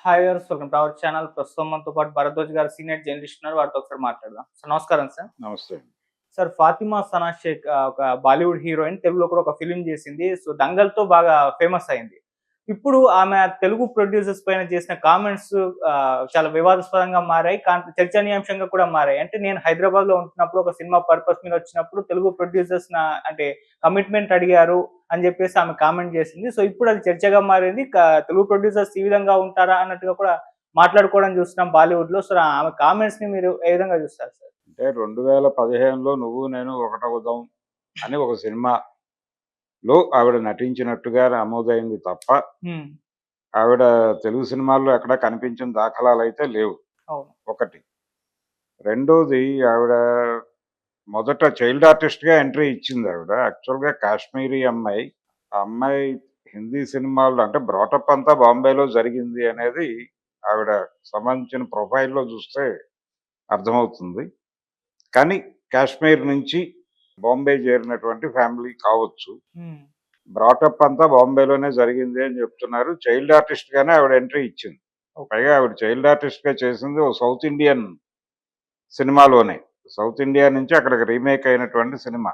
Hi viewers, welcome to our channel. ప్రస్తుతం మనతో పాటు భరద్వాజ్ గారు సీనియర్ జర్నలిస్ట్ ఉన్నారు. వారితో ఒకసారి మాట్లాడదాం. సార్ నమస్కారం సార్. నమస్తే. సార్, ఫాతిమా సనా షేక్ ఒక బాలీవుడ్ హీరోయిన్. తెలుగులో కూడా ఒక ఫిల్మ్ చేసింది. సో దంగల్‌తో బాగా ఫేమస్ అయింది. ఇప్పుడు ఆమె తెలుగు ప్రొడ్యూసర్స్ పైన చేసిన కామెంట్స్ చాలా వివాదాస్పదంగా మారాయి. చర్చనీయాంశంగా కూడా మారాయి. అంటే నేను హైదరాబాద్‌లో ఉంటున్నప్పుడు ఒక సినిమా పర్పస్ మీద వచ్చినప్పుడు తెలుగు ప్రొడ్యూసర్స్ అంటే కమిట్మెంట్ అడిగారు అని చెప్పేసి ఆమె కామెంట్ చేసింది. సో ఇప్పుడు అది చర్చగా మారింది. తెలుగు ప్రొడ్యూసర్స్ ఈ విధంగా ఉంటారా అన్నట్టుగా కూడా మాట్లాడుకోవడం చూస్తున్నాం బాలీవుడ్‌లో. సో ఆమె కామెంట్స్‌ని మీరు ఏ విధంగా చూస్తారు సార్? అంటే 2015లో 'నువ్వు నేను ఒకటవుదాం' అని ఒక సినిమాలో ఆవిడ నటించినట్టుగా నమోదైంది తప్ప, హ్మ్. ఆవిడ తెలుగు సినిమాల్లో ఎక్కడా కనిపించిన దాఖలాలైతే లేవు. అవును. ఒకటి. రెండోది, ఆవిడ మొదట చైల్డ్ ఆర్టిస్ట్‌గా ఎంట్రీ ఇచ్చింది ఆవిడ. యాక్చువల్‌గా కాశ్మీరీ అమ్మాయి. ఆ అమ్మాయి హిందీ సినిమాల్లో అంటే బ్రాటప్ అంతా బాంబేలో జరిగింది అనేది ఆవిడ సంబంధించిన ప్రొఫైల్‌లో చూస్తే అర్థమవుతుంది. కానీ కాశ్మీర్ నుంచి బాంబే చేరినటువంటి ఫ్యామిలీ కావచ్చు. హ్మ్. బ్రాటప్ అంతా బాంబేలోనే జరిగింది అని చెప్తున్నారు. చైల్డ్ ఆర్టిస్ట్‌గానే ఆవిడ ఎంట్రీ ఇచ్చింది. ఓకే. పైగా ఆవిడ చైల్డ్ ఆర్టిస్ట్‌గా చేసింది ఓ సౌత్ ఇండియన్ సినిమాలోనే. సౌత్ ఇండియా నుంచి అక్కడికి రీమేక్ అయినటువంటి సినిమా.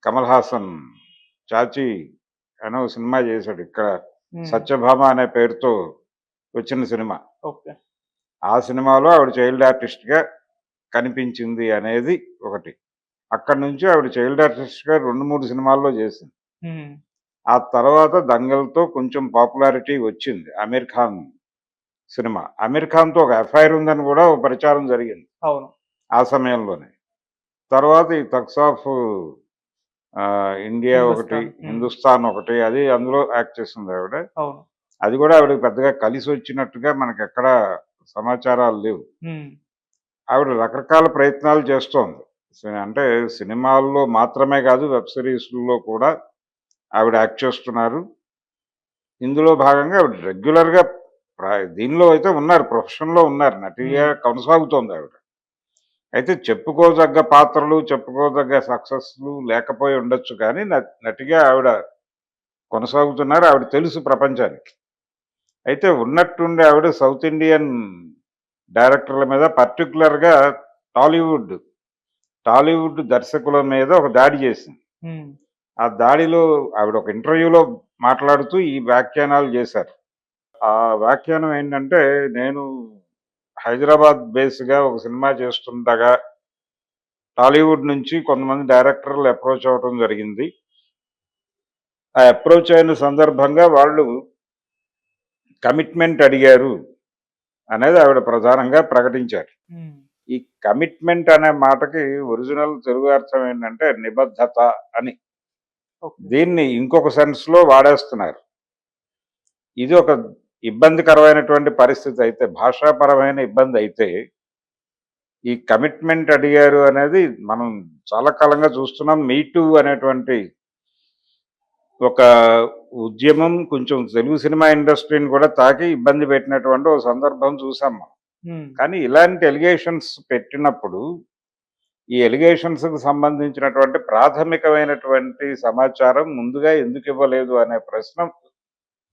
కమల్ హాసన్ 'చాచీ' అనే ఓ సినిమా చేశాడు. ఇక్కడ హ్మ్. 'సత్యభామ' అనే పేరుతో వచ్చిన సినిమా. ఓకే. ఆ సినిమాలో ఆవిడ చైల్డ్ ఆర్టిస్ట్‌గా కనిపించింది అనేది ఒకటి. అక్కడి నుంచి ఆవిడ చైల్డ్ ఆర్టిస్ట్‌గా 2, 3 సినిమాల్లో చేసింది. హ్మ్. ఆ తర్వాత 'దంగల్‌తో' కొంచెం పాపులారిటీ వచ్చింది. 'అమీర్ ఖాన్' సినిమా. 'అమీర్ ఖాన్‌తో' ఒక ఎఫ్ఐఆర్ ఉందని కూడా ఒక ప్రచారం జరిగింది అవును. ఆ సమయంలోనే. తర్వాత ఈ 'థగ్స్ ఆఫ్ ఇండియా' ఒకటి, హిందుస్థాన్. హ్మ్. 'హిందుస్థాన్' ఒకటి, అది అందులో యాక్ట్ చేసింది ఆవిడ. అవును. అది కూడా ఆవిడకి పెద్దగా కలిసొచ్చినట్టుగా మనకెక్కడా సమాచారాలు లేవు. హ్మ్. ఆవిడ రకరకాల ప్రయత్నాలు చేస్తోంది. అంటే సినిమాల్లో మాత్రమే కాదు, వెబ్ సిరీస్‌ల్లో కూడా ఆవిడ యాక్ట్ చేస్తున్నారు. ఇందులో భాగంగా ఆవిడ రెగ్యులర్‌గా దీనిలో అయితే ఉన్నారు. ప్రొఫెషన్‌లో ఉన్నారు. నటిగా హ్మ్. కొనసాగుతోంది ఆవిడ. అయితే చెప్పుకోదగ్గ పాత్రలు, చెప్పుకోదగ్గ సక్సెస్‌లు లేకపోయి ఉండొచ్చు కానీ, నటిగా ఆవిడ కొనసాగుతున్నారు. ఆవిడ తెలుసు ప్రపంచానికి. అయితే ఉన్నట్టుండి ఆవిడ సౌత్ ఇండియన్ డైరెక్టర్ల మీద, పర్టిక్యులర్‌గా టాలీవుడ్ టాలీవుడ్ దర్శకుల మీద ఒక దాడి చేసింది. హ్మ్. ఆ దాడిలో ఆవిడ ఒక ఇంటర్వ్యూలో మాట్లాడుతూ ఈ వ్యాఖ్యానాలు చేశారు. ఆ వ్యాఖ్యానం ఏంటంటే, నేను హైదరాబాద్ బేస్‌గా ఒక సినిమా చేస్తుండగా టాలీవుడ్ నుంచి కొంతమంది డైరెక్టర్లు అప్రోచ్ అవ్వటం జరిగింది. ఆ అప్రోచ్ అయిన సందర్భంగా వాళ్ళు కమిట్మెంట్ అడిగారు అనేది ఆవిడ ప్రధానంగా ప్రకటించారు. హ్మ్. ఈ కమిట్మెంట్ అనే మాటకి ఒరిజినల్ తెలుగు అర్థం ఏంటంటే నిబద్ధత అని. ఓకే. దీన్ని ఇంకొక సెన్స్‌లో వాడేస్తున్నారు. ఇది ఒక ఇబ్బందికరమైనటువంటి పరిస్థితి అయితే, భాషాపరమైన ఇబ్బంది అయితే, ఈ కమిట్మెంట్ అడిగారు అనేది మనం చాలా కాలంగా చూస్తున్నాం. మీ టూ అనేటువంటి ఒక ఉద్యమం కొంచెం తెలుగు సినిమా ఇండస్ట్రీని కూడా తాకి ఇబ్బంది పెట్టినటువంటి ఒక సందర్భం చూసాం మనం. హ్మ్. కానీ ఇలాంటి ఎలిగేషన్స్ పెట్టినప్పుడు, ఈ ఎలిగేషన్స్‌కి సంబంధించినటువంటి ప్రాథమికమైనటువంటి సమాచారం ముందుగా ఎందుకు ఇవ్వలేదు అనే ప్రశ్న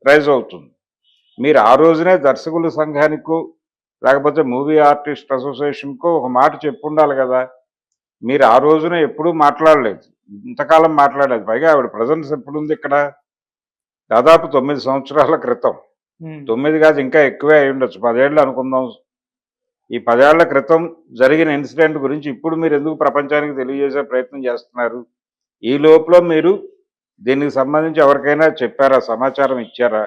రైజ్ అవుతుంది. మీరు ఆ రోజునే దర్శకుల సంఘానికో, లేకపోతే మూవీ ఆర్టిస్ట్ అసోసియేషన్‌కో ఒక మాట చెప్పుండాలి గదా! మీరు ఆ రోజున ఎప్పుడూ మాట్లాడలేదు. ఇంతకాలం మాట్లాడలేదు. పైగా ఆవిడ ప్రెజెన్స్ ఎప్పుడుందిక్కడ? దాదాపు 9 సంవత్సరాల క్రితం. హ్మ్. 9 కాదు, ఇంకా ఎక్కువే అయ్యుండొచ్చు. 10 ఏళ్ళు అనుకుందాం. ఈ 10 ఏళ్ల క్రితం జరిగిన ఇన్సిడెంట్ గురించి ఇప్పుడు మీరెందుకు ప్రపంచానికి తెలియజేసే ప్రయత్నం చేస్తున్నారు? ఈ లోపల మీరు దీనికి సంబంధించి ఎవరికైనా చెప్పారా? సమాచారం ఇచ్చారా?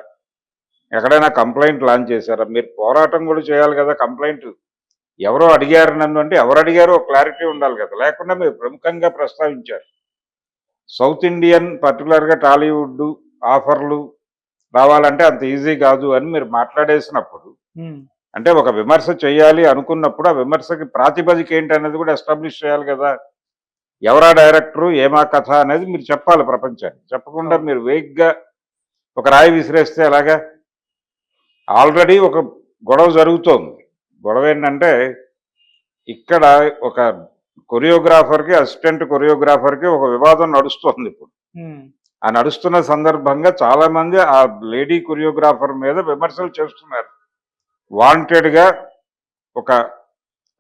ఎక్కడైనా కంప్లెయింట్ లాంచ్ చేశారా? మీరు పోరాటం కూడా చేయాలి కదా! కంప్లెయింట్ ఎవరో అడిగారు నన్ను అంటే, ఎవరు అడిగారో క్లారిటీ ఉండాలి కదా! లేకుండా మీరు ప్రముఖంగా ప్రస్తావించారు. సౌత్ ఇండియన్, పర్టిక్యులర్‌గా టాలీవుడ్ ఆఫర్‌లు రావాలంటే అంత ఈజీ కాదు అని మీరు మాట్లాడేసినప్పుడు, హ్మ్. అంటే ఒక విమర్శ చేయాలి అనుకున్నప్పుడు, ఆ విమర్శకి ప్రాతిపదిక ఏంటనేది కూడా ఎస్టాబ్లిష్ చేయాలి కదా! ఎవరా డైరెక్టరు? ఏమా కథ? అనేది మీరు చెప్పాలి ప్రపంచానికి. చెప్పకుండా అవును. మీరు వేగ్‌గా ఒక రాయి విసిరేస్తే ఎలాగా? ఆల్రెడీ ఒక గొడవ జరుగుతోంది. గొడవేంటంటే, ఇక్కడ ఒక కొరియోగ్రాఫర్‌కి, అసిస్టెంట్ కొరియోగ్రాఫర్‌కి ఒక వివాదం నడుస్తోందిప్పుడు. హ్మ్. ఆ నడుస్తున్న సందర్భంగా చాలామంది ఆ లేడీ కొరియోగ్రాఫర్ మీద విమర్శలు చేస్తున్నారు. వాంటెడ్గా ఒక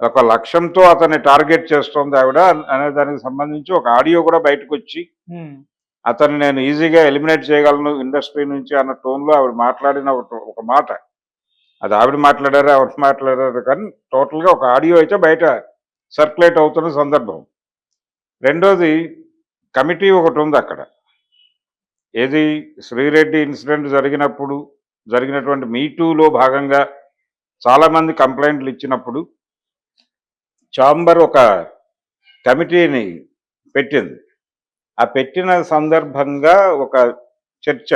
ఒక లక్ష్యంతో అతన్ని టార్గెట్ చేస్తోంది ఆవిడ అనే దానికి సంబంధించి ఒక ఆడియో కూడా బయటకు వచ్చి ఉమ్, అతన్ని నేను ఈజీగా ఎలిమినేట్ చేయగలను ఇండస్ట్రీ నుంచి అన్న టోన్లో ఆవిడ మాట్లాడిన ఒక మాట. అది ఆవిడ మాట్లాడారు, ఆవిడ మాట్లాడారు, కానీ టోటల్గా ఒక ఆడియో అయితే బయట సర్క్యులేట్ అవుతున్న సందర్భం. రెండోది, కమిటీ ఒకటి ఉంది అక్కడ. ఏది, శ్రీరెడ్డి ఇన్సిడెంట్ జరిగినప్పుడు జరిగినటువంటి మీటూలో భాగంగా చాలామంది కంప్లైంట్లు ఇచ్చినప్పుడు ఛాంబర్ ఒక కమిటీని పెట్టింది. ఆ పెట్టిన సందర్భంగా ఒక చర్చ.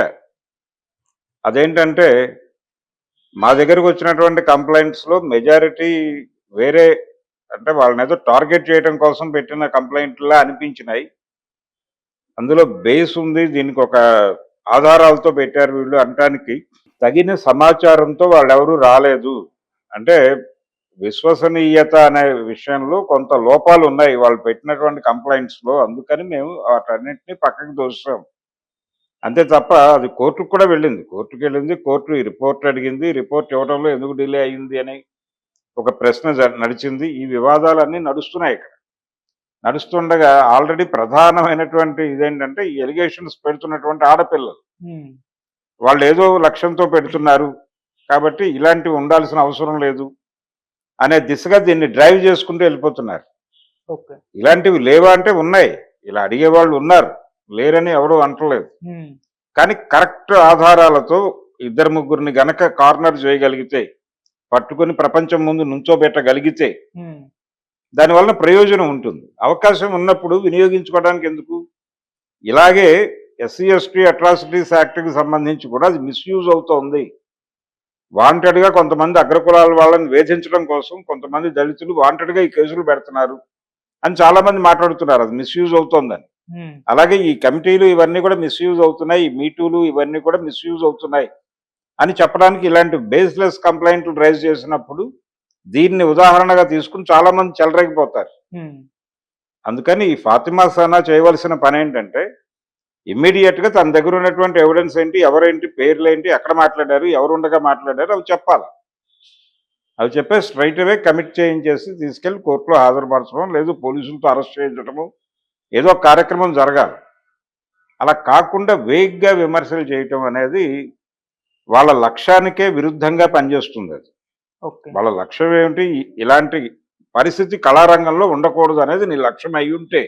అదేంటంటే, మా దగ్గరకు వచ్చినటువంటి కంప్లైంట్స్లో మెజారిటీ వేరే, అంటే వాళ్ళని ఏదో టార్గెట్ చేయడం కోసం పెట్టిన కంప్లైంట్లా అనిపించినాయి. అందులో బేస్ ఉంది, దీనికి ఒక ఆధారాలతో పెట్టారు వీళ్ళు అనటానికి తగిన సమాచారంతో వాళ్ళెవరూ రాలేదు. అంటే విశ్వసనీయత అనే విషయంలో కొంత లోపాలు ఉన్నాయి వాళ్ళు పెట్టినటువంటి కంప్లైంట్స్లో. అందుకని మేము వాటన్నిటిని పక్కకి దోస్తాం. అంతే తప్ప అది కోర్టుకు కూడా వెళ్ళింది. కోర్టు ఈ రిపోర్ట్ అడిగింది. రిపోర్ట్ ఇవ్వడంలో ఎందుకు డిలే అయింది అని ఒక ప్రశ్న నడిచింది. ఈ వివాదాలన్నీ నడుస్తున్నాయి ఇక్కడ. నడుస్తుండగా ఆల్రెడీ ప్రధానమైనటువంటి ఇదేంటంటే, ఈ ఎలిగేషన్స్ పెడుతున్నటువంటి ఆడపిల్లలు ఉమ్, వాళ్ళు ఏదో లక్ష్యంతో పెడుతున్నారు కాబట్టి ఇలాంటివి ఉండాల్సిన అవసరం లేదు అనే దిశగా దీన్ని డ్రైవ్ చేసుకుంటూ వెళ్ళిపోతున్నారు. ఓకే. ఇలాంటివి లేవా అంటే ఉన్నాయి, ఇలా అడిగేవాళ్ళు ఉన్నారు, లేరని ఎవడూ అంటలేదు. ఉమ్, కానీ కరెక్ట్ ఆధారాలతో ఇద్దరు ముగ్గురిని గనక కార్నర్ చేయగలిగితే, పట్టుకొని ప్రపంచం ముందు నుంచోబెట్టగలిగితే ఉమ్, దానివల్ల ప్రయోజనం ఉంటుంది. అవకాశం ఉన్నప్పుడు వినియోగించుకోవడానికి ఎందుకు? ఇలాగే ఎస్సీ ఎస్టీ అట్రాసిటీస్ యాక్ట్కి సంబంధించి కూడా అది మిస్యూజ్ అవుతోంది. వాంటెడ్గా కొంతమంది అగ్రకులాల వాళ్ళని వేధించడం కోసం కొంతమంది దళితులు వాంటెడ్గా ఈ కేసులు పెడుతున్నారు అని చాలామంది మాట్లాడుతున్నారు. అది మిస్యూజ్ అవుతోందని. ఉమ్, అలాగే ఈ కమిటీలు ఇవన్నీ కూడా మిస్యూజ్ అవుతున్నాయి, ఈ మీటూలు ఇవన్నీ కూడా మిస్యూజ్ అవుతున్నాయి అని చెప్పడానికి ఇలాంటి బేస్లెస్ కంప్లైంట్లు రైజ్ చేసినప్పుడు దీన్ని ఉదాహరణగా తీసుకుని చాలామంది చెలరేగిపోతారు. ఉమ్, అందుకని ఈ ఫాతిమా సనా చేయవలసిన పని ఏంటంటే, ఇమ్మీడియట్గా తన దగ్గర ఉన్నటువంటి ఎవిడెన్స్ ఏంటి, ఎవరేంటి, పేర్లేంటి, ఎక్కడ మాట్లాడారు, ఎవరుండగా మాట్లాడారు, అవి చెప్పాలి. అవి చెప్పే స్ట్రైట్ అవే కమిట్ చేయించేసి తీసుకెళ్లి కోర్టులో హాజరుపరచడం, లేదు పోలీసులతో అరెస్ట్ చేయించడము, ఏదో ఒక కార్యక్రమం జరగాలి. అలా కాకుండా వేగ్గా విమర్శలు చేయటం అనేది వాళ్ళ లక్ష్యానికే విరుద్ధంగా పనిచేస్తుంది. అది ఓకే. వాళ్ళ లక్ష్యం ఏమిటి, ఇలాంటి పరిస్థితి కళారంగంలో ఉండకూడదు అనేది నీ లక్ష్యం అయి ఉంటే